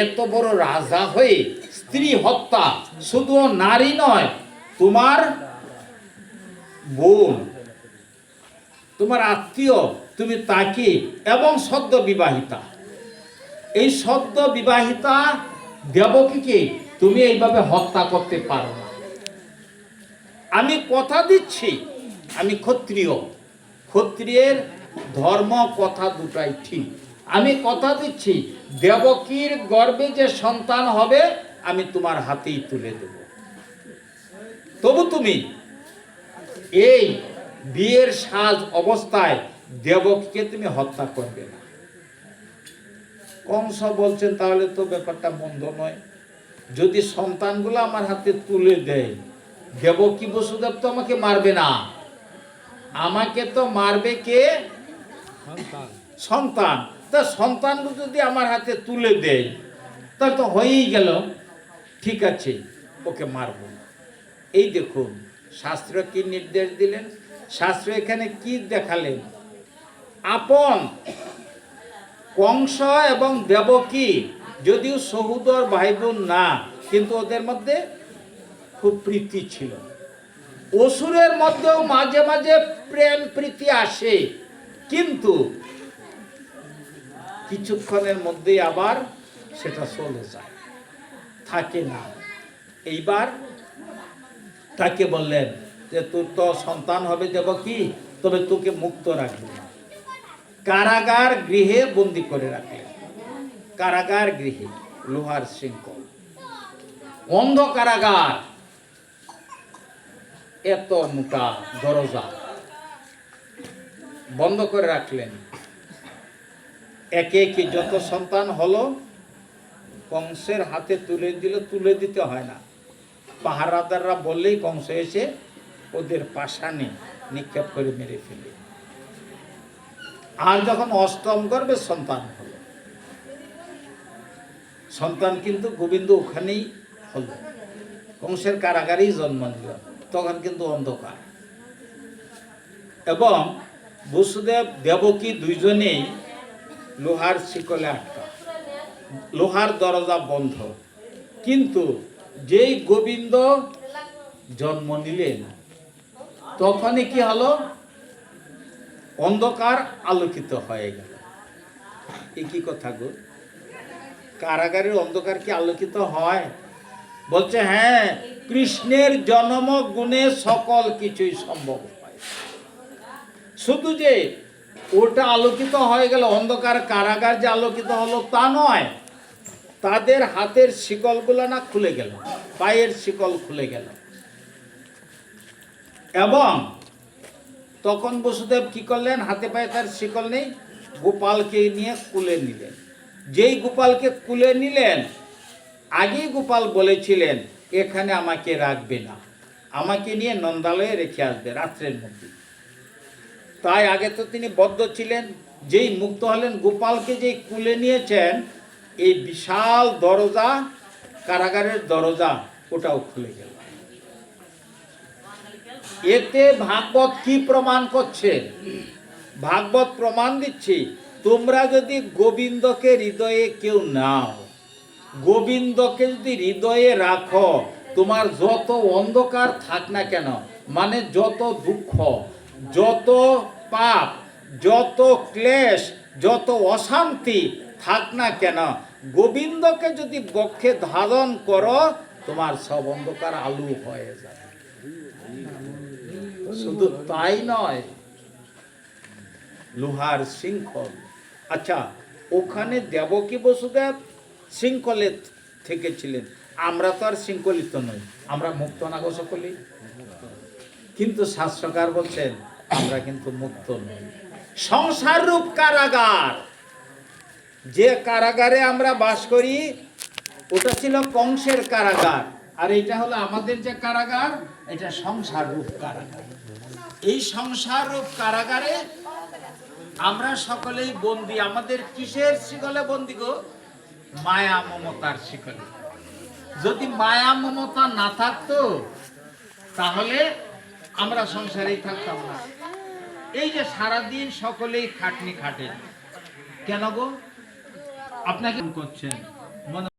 এত বড় রাজা হয়ে স্ত্রী হত্যা, শুধু নারী নয়, তোমার বোন, তোমার আত্মীয়, তুমি তাকে, এবং সদ্য বিবাহিতা, এই সদ্য বিবাহিতা দেবকীকে তুমি এইভাবে হত্যা করতে পারো না। আমি কথা দিচ্ছি, আমি ক্ষত্রিয়, ক্ষত্রিয়ের ধর্ম কথা দুটাই ঠিক। আমি কথা দিচ্ছি, দেবকীর গর্ভে যে সন্তান হবে আমি তোমার হাতেই তুলে দেব। তবু তুমি এই বিয়ের সাজ অবস্থায় দেবকীকে তুমি হত্যা করবে না। কংস বলছেন, তাহলে তো ব্যাপারটা মন্দ নয়, যদি সন্তানগুলো আমার হাতে তুলে দেয়, দেবকী বসুদেব তো আমাকে মারবে না, আমাকে তো মারবে কে? সন্তান। তা সন্তানগুলো যদি আমার হাতে তুলে দেয় তাহলে তো হয়েই গেল, ঠিক আছে, ওকে মারব না। এই দেখুন শাস্ত্র কি নির্দেশ দিলেন, শাস্ত্র এখানে কি দেখালেন। আপন কংস এবং দেবকী যদিও সহোদর ভাই বোন না, কিন্তু ওদের মধ্যে খুব প্রীতি ছিল। অসুরের মধ্যেও মাঝে মাঝে প্রেম প্রীতি আসে, কিন্তু কিছুক্ষণের মধ্যেই আবার সেটা চলে যায়, থাকে না। এইবার তাকে বললেন যে তোর তো সন্তান হবে দেবকী, তবে তোকে মুক্ত রাখবে না, কারাগার গৃহে বন্দী করে রাখলেন। কারাগার গৃহে, লোহার শৃঙ্খল, অন্ধ কারাগার, এত মোটা দরজা, বন্ধ করে রাখলেন। একে একে যত সন্তান হলো কংসের হাতে তুলে দিল, তুলে দিতে হয় না, পাহারাদাররা বললেই কংস এসে ওদের পাশানে নিক্ষেপ করে মেরে ফেলে। আর যখন অষ্টম গর্ভে সন্তান হলো, সন্তান কিন্তু গোবিন্দ ওখানেই হলো, কংসের কারাগারেই জন্ম নিল, তখন কিন্তু অন্ধকার। এবং বসুদেব দেবকী দুইজনেই লোহার শিকলে আটকা, লোহার দরজা বন্ধ। কিন্তু যেই গোবিন্দ জন্ম নিলেন তখনই কি হলো, অন্ধকার আলোকিত হয়ে গেল। এ কি কথা গো, কারাগারের অন্ধকার কি আলোকিত হয়? বলছে হ্যাঁ, কৃষ্ণের জন্ম গুণে সকল কিছুই সম্ভব হয়। শুধু যে ওটা আলোকিত হয়ে গেল, অন্ধকার কারাগার যে আলোকিত হলো তা নয়, তাদের হাতের শিকলগুলো না খুলে গেল, পায়ের শিকল খুলে গেল। এবং তখন বসুদেব কি করলেন, হাতে পায়ে তার শিকল নেই, গোপালকে নিয়ে কুলে নিলেন। যেই গোপালকে কুলে নিলেন, আগেই গোপাল বলেছিলেন এখানে আমাকে রাখবে না, আমাকে নিয়ে নন্দালয়ে রেখে আসবে রাত্রের মধ্যে। তাই আগে তো তিনি বদ্ধ ছিলেন, যেই মুক্ত হলেন, গোপালকে যেই কুলে নিয়েছেন, এই বিশাল দরজা, কারাগারের দরজা, ওটাও খুলে গেল। এতে ভাগবত কি প্রমাণ করছে? ভাগবত প্রমাণ দিচ্ছি, তোমরা যদি গোবিন্দকে হৃদয়ে কেউ নাও, গোবিন্দকে যদি হৃদয়ে রাখো, তোমার যত অন্ধকার থাক না কেন, মানে যত দুঃখ, যত পাপ, যত ক্লেশ, যত অশান্তি থাক না কেন, গোবিন্দকে যদি বক্ষে ধারণ করো, তোমার সব অন্ধকার আলো হয়ে যাবে। শুধু তাই নয়, লোহার শৃঙ্খল। আচ্ছা, ওখানে দেবকী বসুদেব শৃঙ্খলে থেকেছিলেন, আমরা তো আর শৃঙ্খলিত নই, আমরা মুক্ত না গো সকলেই। কিন্তু শাস্ত্রকার বলছেন আমরা কিন্তু মুক্ত নই। সংসার রূপ কারাগার, যে কারাগারে আমরা বাস করি ওটা ছিল কংসের কারাগার, আর এটা হলো আমাদের যে কারাগার, এটা সংসার রূপ কারাগার। এই সংসার রূপ কারাগারে আমরা সকলেই বন্দী। আমাদের কিসের শিকলে বন্দী গো? মায়া মমতার শিকলে। যদি মায়া মমতা না থাকতো তাহলে আমরা সংসারেই থাকতাম না। এই যে সারাদিন সকলেই খাটনি খাটেন, কেন গো? আপনাকে করছেন মনে